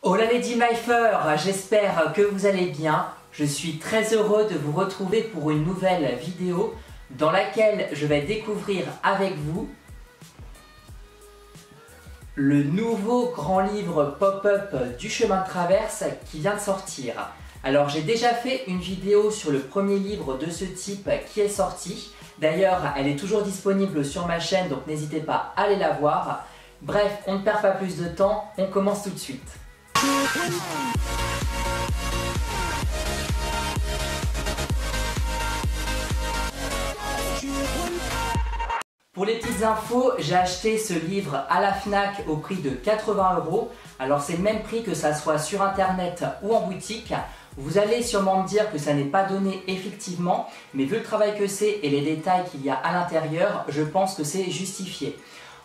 Hola les D-Lifer, j'espère que vous allez bien. Je suis très heureux de vous retrouver pour une nouvelle vidéo dans laquelle je vais découvrir avec vous le nouveau grand livre pop-up du chemin de traverse qui vient de sortir. Alors j'ai déjà fait une vidéo sur le premier livre de ce type qui est sorti. D'ailleurs, elle est toujours disponible sur ma chaîne, donc n'hésitez pas à aller la voir. Bref, on ne perd pas plus de temps, on commence tout de suite. Pour les petites infos, j'ai acheté ce livre à la Fnac au prix de 80 €. Alors c'est le même prix que ça soit sur internet ou en boutique. Vous allez sûrement me dire que ça n'est pas donné effectivement, mais vu le travail que c'est et les détails qu'il y a à l'intérieur, je pense que c'est justifié.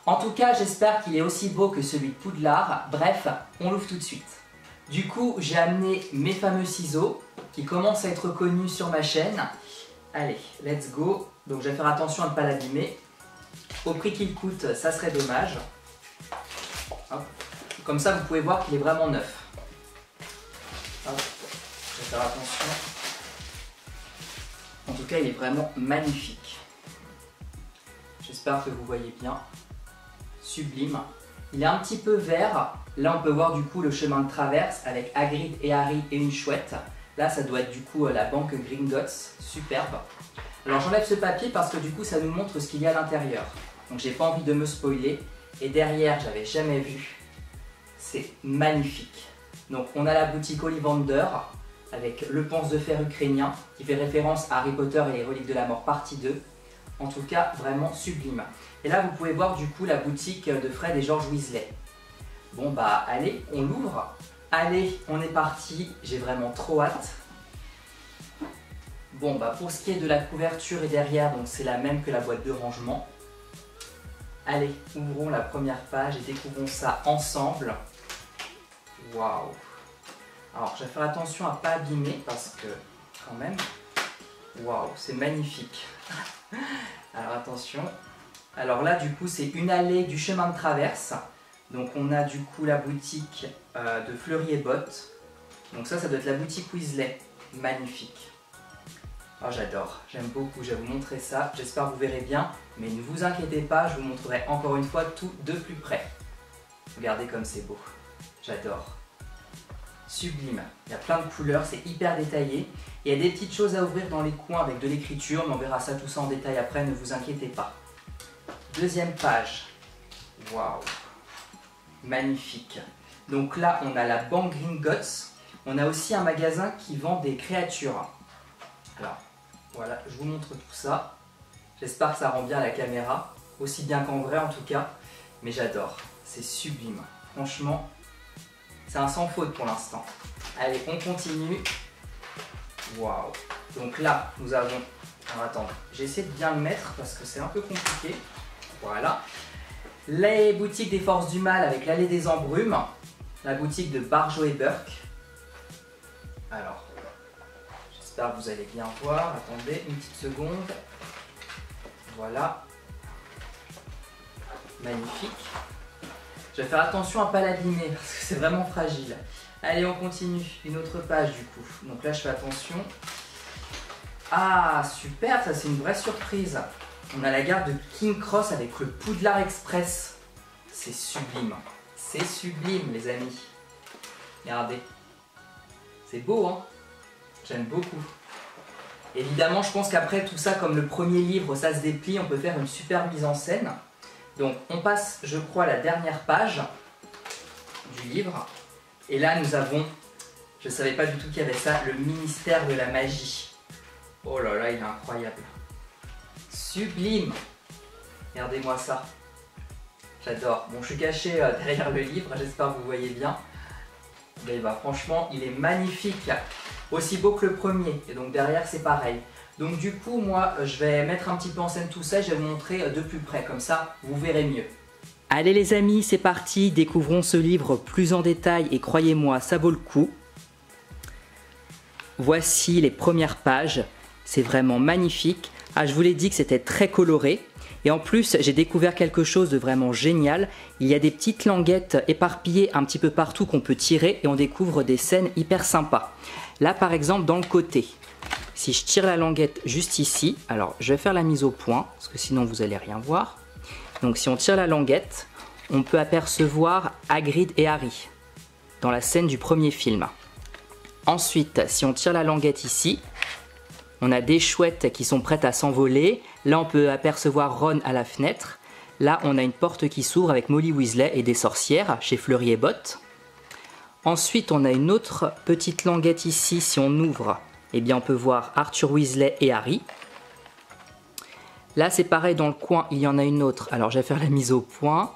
En tout cas, j'espère qu'il est aussi beau que celui de Poudlard. Bref, on l'ouvre tout de suite. Du coup, j'ai amené mes fameux ciseaux qui commencent à être connus sur ma chaîne. Allez, let's go. Donc je vais faire attention à ne pas l'abîmer. Au prix qu'il coûte, ça serait dommage. Hop. Comme ça, vous pouvez voir qu'il est vraiment neuf. Hop. Je vais faire attention. En tout cas, il est vraiment magnifique. J'espère que vous voyez bien. Sublime. Il est un petit peu vert. Là, on peut voir du coup le chemin de traverse avec Hagrid et Harry et une chouette. Là, ça doit être du coup la banque Gringotts. Superbe. Alors, j'enlève ce papier parce que du coup, ça nous montre ce qu'il y a à l'intérieur. Donc, j'ai pas envie de me spoiler. Et derrière, j'avais jamais vu. C'est magnifique. Donc, on a la boutique Ollivander avec le Ponce de fer ukrainien qui fait référence à Harry Potter et les reliques de la mort partie 2. En tout cas, vraiment sublime. Et là, vous pouvez voir du coup la boutique de Fred et George Weasley. Bon bah, allez, on l'ouvre. Allez, on est parti. J'ai vraiment trop hâte. Bon bah, pour ce qui est de la couverture et derrière, donc c'est la même que la boîte de rangement. Allez, ouvrons la première page et découvrons ça ensemble. Waouh! Alors, je vais faire attention à ne pas abîmer parce que, quand même, waouh, c'est magnifique. Alors, attention. Alors là, du coup, c'est une allée du chemin de traverse. Donc, on a du coup la boutique de Fleury et Bottes. Donc ça doit être la boutique Weasley. Magnifique. Oh, j'adore, j'aime beaucoup, je vais vous montrer ça. J'espère que vous verrez bien, mais ne vous inquiétez pas, je vous montrerai encore une fois tout de plus près. Regardez comme c'est beau. J'adore. Sublime. Il y a plein de couleurs, c'est hyper détaillé. Il y a des petites choses à ouvrir dans les coins avec de l'écriture, mais on verra ça tout ça en détail après, ne vous inquiétez pas. Deuxième page. Waouh. Magnifique. Donc là, on a la banque Gringotts. On a aussi un magasin qui vend des créatures. Alors, voilà, je vous montre tout ça. J'espère que ça rend bien à la caméra, aussi bien qu'en vrai en tout cas. Mais j'adore, c'est sublime. Franchement, c'est un sans faute pour l'instant. Allez, on continue. Waouh. Donc là, nous avons... Alors attends, j'essaie de bien le mettre parce que c'est un peu compliqué. Voilà. Les boutiques des Forces du Mal avec l'allée des embrumes. La boutique de Barjo et Burke. Alors, j'espère que vous allez bien voir. Attendez une petite seconde. Voilà. Magnifique. Je vais faire attention à ne pas l'abîmer parce que c'est vraiment fragile. Allez, on continue. Une autre page du coup. Donc là, je fais attention. Ah, super, ça c'est une vraie surprise. On a la gare de King Cross avec le Poudlard Express. C'est sublime. C'est sublime, les amis. Regardez. C'est beau, hein? J'aime beaucoup. Évidemment, je pense qu'après tout ça, comme le premier livre, ça se déplie, on peut faire une super mise en scène. Donc, on passe, je crois, à la dernière page du livre. Et là, nous avons, je ne savais pas du tout qu'il y avait ça, le ministère de la magie. Oh là là, il est incroyable. Sublime. Regardez-moi ça. J'adore. Bon, je suis caché derrière le livre, j'espère que vous voyez bien. Mais bah, franchement, il est magnifique. Aussi beau que le premier. Et donc derrière, c'est pareil. Donc du coup, moi, je vais mettre un petit peu en scène tout ça et je vais vous montrer de plus près. Comme ça, vous verrez mieux. Allez les amis, c'est parti. Découvrons ce livre plus en détail et croyez-moi, ça vaut le coup. Voici les premières pages. C'est vraiment magnifique. Ah, je vous l'ai dit que c'était très coloré. Et en plus, j'ai découvert quelque chose de vraiment génial. Il y a des petites languettes éparpillées un petit peu partout qu'on peut tirer et on découvre des scènes hyper sympas. Là, par exemple, dans le côté, si je tire la languette juste ici, alors je vais faire la mise au point, parce que sinon vous n'allez rien voir. Donc si on tire la languette, on peut apercevoir Hagrid et Harry dans la scène du premier film. Ensuite, si on tire la languette ici, on a des chouettes qui sont prêtes à s'envoler. Là, on peut apercevoir Ron à la fenêtre. Là, on a une porte qui s'ouvre avec Molly Weasley et des sorcières chez Fleury et Botte. Ensuite, on a une autre petite languette ici. Si on ouvre, eh bien, on peut voir Arthur Weasley et Harry. Là, c'est pareil, dans le coin, il y en a une autre. Alors, je vais faire la mise au point.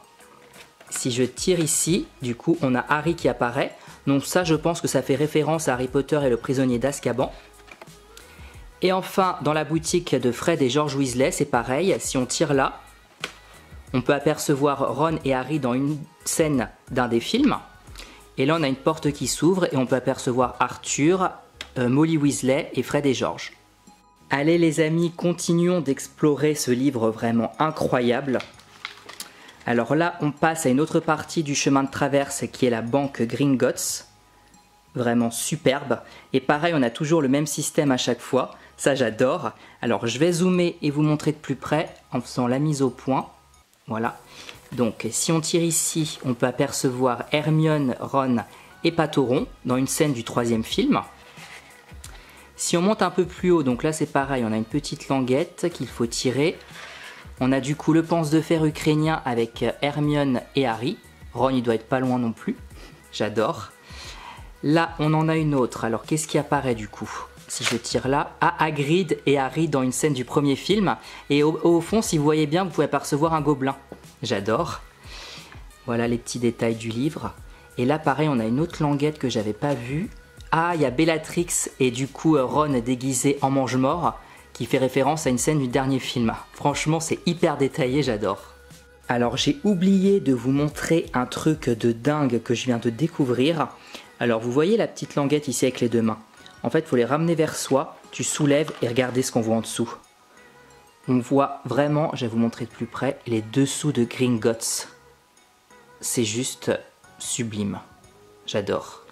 Si je tire ici, du coup, on a Harry qui apparaît. Donc ça, je pense que ça fait référence à Harry Potter et le prisonnier d'Azkaban. Et enfin, dans la boutique de Fred et George Weasley, c'est pareil. Si on tire là, on peut apercevoir Ron et Harry dans une scène d'un des films. Et là, on a une porte qui s'ouvre et on peut apercevoir Arthur, Molly Weasley et Fred et George. Allez les amis, continuons d'explorer ce livre vraiment incroyable. Alors là, on passe à une autre partie du chemin de traverse qui est la banque Gringotts. Vraiment superbe. Et pareil, on a toujours le même système à chaque fois. Ça, j'adore. Alors, je vais zoomer et vous montrer de plus près en faisant la mise au point. Voilà. Donc, si on tire ici, on peut apercevoir Hermione, Ron et Patoron dans une scène du troisième film. Si on monte un peu plus haut, donc là, c'est pareil, on a une petite languette qu'il faut tirer. On a du coup le pense de fer ukrainien avec Hermione et Harry. Ron, il doit être pas loin non plus. J'adore. Là, on en a une autre. Alors, qu'est-ce qui apparaît du coup? Si je tire là, Hagrid et Harry dans une scène du premier film. Et au fond, si vous voyez bien, vous pouvez apercevoir un gobelin. J'adore. Voilà les petits détails du livre. Et là, pareil, on a une autre languette que j'avais pas vue. Ah, il y a Bellatrix et du coup Ron déguisé en mange-mort, qui fait référence à une scène du dernier film. Franchement, c'est hyper détaillé, j'adore. Alors, j'ai oublié de vous montrer un truc de dingue que je viens de découvrir. Alors, vous voyez la petite languette ici avec les deux mains. En fait, il faut les ramener vers soi, tu soulèves et regardez ce qu'on voit en dessous. On voit vraiment, je vais vous montrer de plus près, les dessous de Gringotts. C'est juste sublime. J'adore.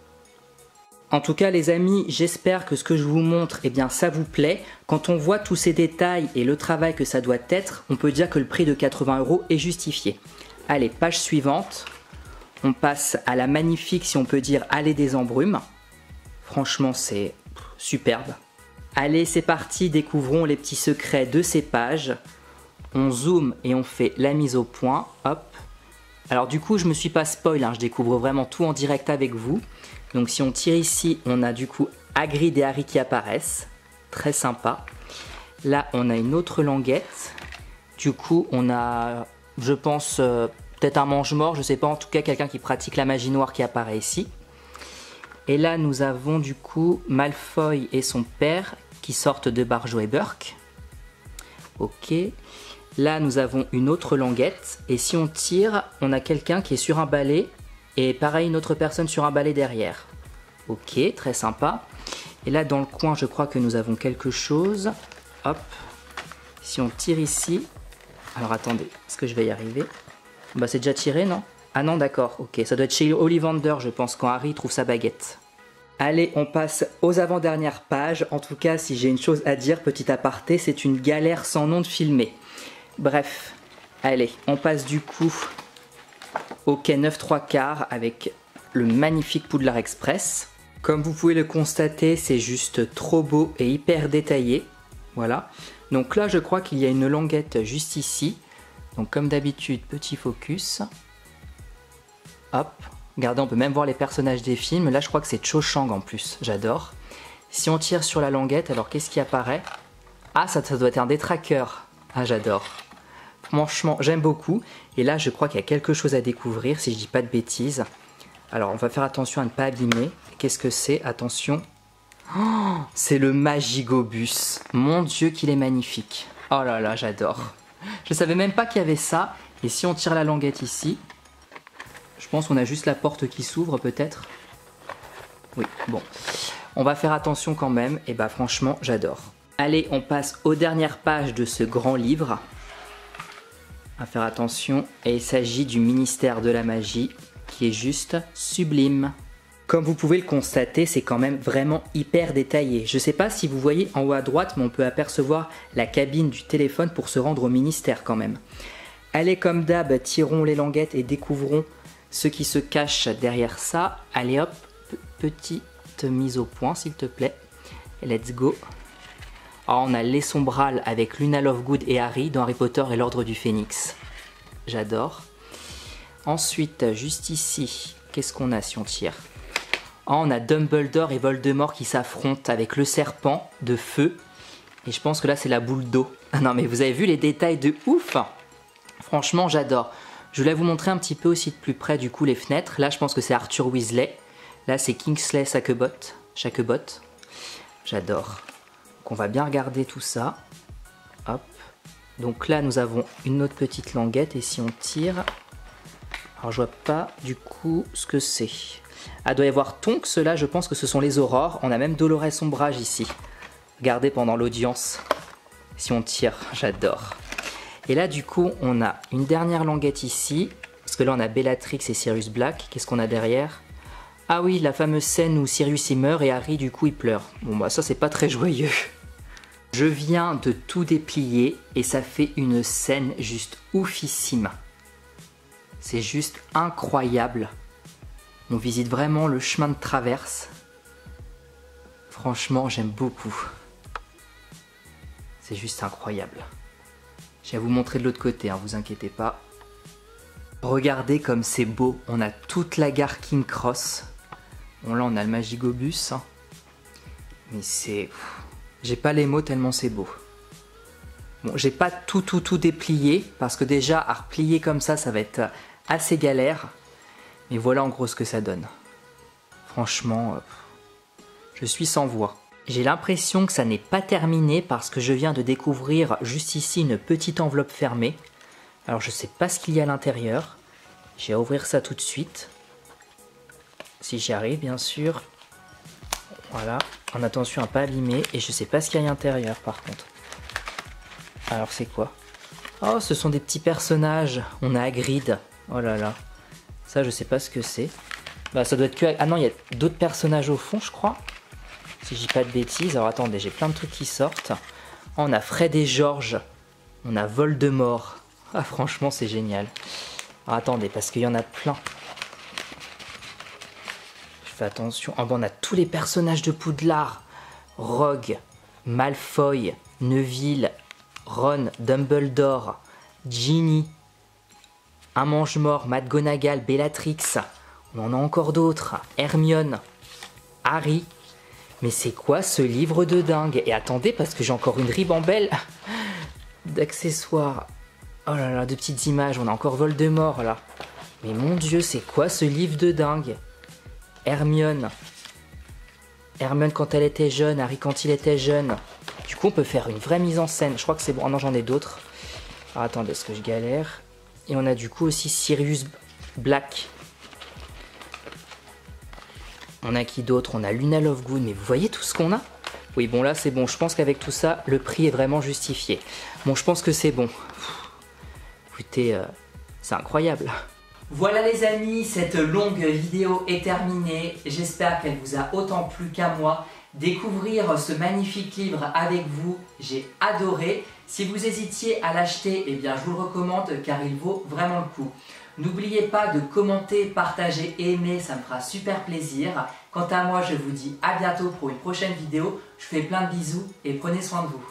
En tout cas les amis, j'espère que ce que je vous montre, eh bien, ça vous plaît. Quand on voit tous ces détails et le travail que ça doit être, on peut dire que le prix de 80 € est justifié. Allez, page suivante. On passe à la magnifique, si on peut dire, Allée des embrumes. Franchement, c'est superbe. Allez, c'est parti, découvrons les petits secrets de ces pages. On zoome et on fait la mise au point. Hop. Alors du coup, je me suis pas spoil, hein, je découvre vraiment tout en direct avec vous. Donc si on tire ici, on a du coup Hagrid et Harry qui apparaissent. Très sympa. Là, on a une autre languette. Du coup, on a, je pense, peut-être un mange-mort, je sais pas, en tout cas quelqu'un qui pratique la magie noire qui apparaît ici. Et là, nous avons du coup Malfoy et son père qui sortent de Barjo et Burke. Ok. Là, nous avons une autre languette. Et si on tire, on a quelqu'un qui est sur un balai. Et pareil, une autre personne sur un balai derrière. Ok, très sympa. Et là, dans le coin, je crois que nous avons quelque chose. Hop. Si on tire ici... Alors, attendez, est-ce que je vais y arriver? Bah, c'est déjà tiré, non? Ah non, d'accord, ok. Ça doit être chez Ollivander, je pense, quand Harry trouve sa baguette. Allez, on passe aux avant-dernières pages. En tout cas, si j'ai une chose à dire, petit aparté, c'est une galère sans nom de filmer. Bref, allez, on passe du coup au quai 9 3/4 avec le magnifique Poudlard Express. Comme vous pouvez le constater, c'est juste trop beau et hyper détaillé. Voilà. Donc là, je crois qu'il y a une languette juste ici. Donc comme d'habitude, petit focus. Hop. Regardez, on peut même voir les personnages des films. Là, je crois que c'est Cho Chang en plus. J'adore. Si on tire sur la languette, alors qu'est-ce qui apparaît? Ah, ça doit être un détraqueur. Ah, j'adore. Franchement, j'aime beaucoup. Et là, je crois qu'il y a quelque chose à découvrir, si je dis pas de bêtises. Alors, on va faire attention à ne pas abîmer. Qu'est-ce que c'est? Attention. Oh, c'est le Magigobus. Mon Dieu, qu'il est magnifique. Oh là là, j'adore. Je savais même pas qu'il y avait ça. Et si on tire la languette ici, je pense qu'on a juste la porte qui s'ouvre peut-être. Oui, bon. On va faire attention quand même. Et bah franchement, j'adore. Allez, on passe aux dernières pages de ce grand livre. À faire attention, et il s'agit du ministère de la magie qui est juste sublime. Comme vous pouvez le constater, c'est quand même vraiment hyper détaillé. Je ne sais pas si vous voyez en haut à droite, mais on peut apercevoir la cabine du téléphone pour se rendre au ministère quand même. Allez, comme d'hab, tirons les languettes et découvrons ce qui se cache derrière ça. Allez hop, petite mise au point s'il te plaît. Let's go. Alors, on a les Sombral avec Luna Lovegood et Harry dans Harry Potter et l'Ordre du Phénix. J'adore. Ensuite, juste ici, qu'est-ce qu'on a si on tire? Oh, on a Dumbledore et Voldemort qui s'affrontent avec le serpent de feu. Et je pense que là, c'est la boule d'eau. Ah non, mais vous avez vu les détails de ouf? Franchement, j'adore. Je voulais vous montrer un petit peu aussi de plus près, du coup, les fenêtres. Là, je pense que c'est Arthur Weasley. Là, c'est Kingsley Shacklebolt. J'adore. Donc, on va bien regarder tout ça. Hop. Donc là, nous avons une autre petite languette. Et si on tire... Alors, je vois pas, du coup, ce que c'est. Ah, doit y avoir Tonks, ceux-là, je pense que ce sont les aurores. On a même Dolores Ombrage ici. Regardez pendant l'audience. Si on tire, j'adore. Et là, du coup, on a une dernière languette ici. Parce que là, on a Bellatrix et Sirius Black. Qu'est-ce qu'on a derrière? Ah oui, la fameuse scène où Sirius il meurt et Harry, du coup, il pleure. Bon, bah ça, c'est pas très joyeux. Je viens de tout déplier et ça fait une scène juste oufissime. C'est juste incroyable. On visite vraiment le chemin de traverse. Franchement, j'aime beaucoup. C'est juste incroyable. Je vais vous montrer de l'autre côté, hein, vous inquiétez pas. Regardez comme c'est beau. On a toute la gare King Cross. Bon, là, on a le Magigobus. Hein. Mais c'est... J'ai pas les mots tellement c'est beau. Bon, j'ai pas tout déplié. Parce que déjà, à replier comme ça va être assez galère. Mais voilà en gros ce que ça donne. Franchement, je suis sans voix. J'ai l'impression que ça n'est pas terminé parce que je viens de découvrir juste ici une petite enveloppe fermée. Alors je sais pas ce qu'il y a à l'intérieur. Je vais ouvrir ça tout de suite. Si j'y arrive bien sûr. Voilà. En attention à pas abîmer. Et je sais pas ce qu'il y a à l'intérieur par contre. Alors c'est quoi? Oh, ce sont des petits personnages. On a Hagrid. Oh là là. Ça, je sais pas ce que c'est. Bah, ça doit être que... Ah non, il y a d'autres personnages au fond, je crois. Si je dis pas de bêtises. Alors, attendez, j'ai plein de trucs qui sortent. Oh, on a Fred et George. On a Voldemort. Ah, franchement, c'est génial. Alors, attendez, parce qu'il y en a plein. Je fais attention. Oh, bah, on a tous les personnages de Poudlard. Rogue, Malfoy, Neville, Ron, Dumbledore, Ginny. Un mange-mort, McGonagall, Bellatrix, on en a encore d'autres, Hermione, Harry. Mais c'est quoi ce livre de dingue? Et attendez, parce que j'ai encore une ribambelle d'accessoires. Oh là là, de petites images, on a encore Voldemort là. Mais mon Dieu, c'est quoi ce livre de dingue? Hermione. Hermione quand elle était jeune, Harry quand il était jeune. Du coup, on peut faire une vraie mise en scène. Je crois que c'est bon. Oh non, j'en ai d'autres. Alors attendez, est-ce que je galère? Et on a du coup aussi Sirius Black. On a qui d'autre? On a Luna Lovegood. Mais vous voyez tout ce qu'on a? Oui, bon là c'est bon. Je pense qu'avec tout ça, le prix est vraiment justifié. Bon, je pense que c'est bon. Écoutez, c'est incroyable. Voilà les amis, cette longue vidéo est terminée. J'espère qu'elle vous a autant plu qu'à moi. Découvrir ce magnifique livre avec vous, j'ai adoré. Si vous hésitiez à l'acheter, eh bien je vous le recommande car il vaut vraiment le coup. N'oubliez pas de commenter, partager et aimer, ça me fera super plaisir. Quant à moi, je vous dis à bientôt pour une prochaine vidéo. Je vous fais plein de bisous et prenez soin de vous.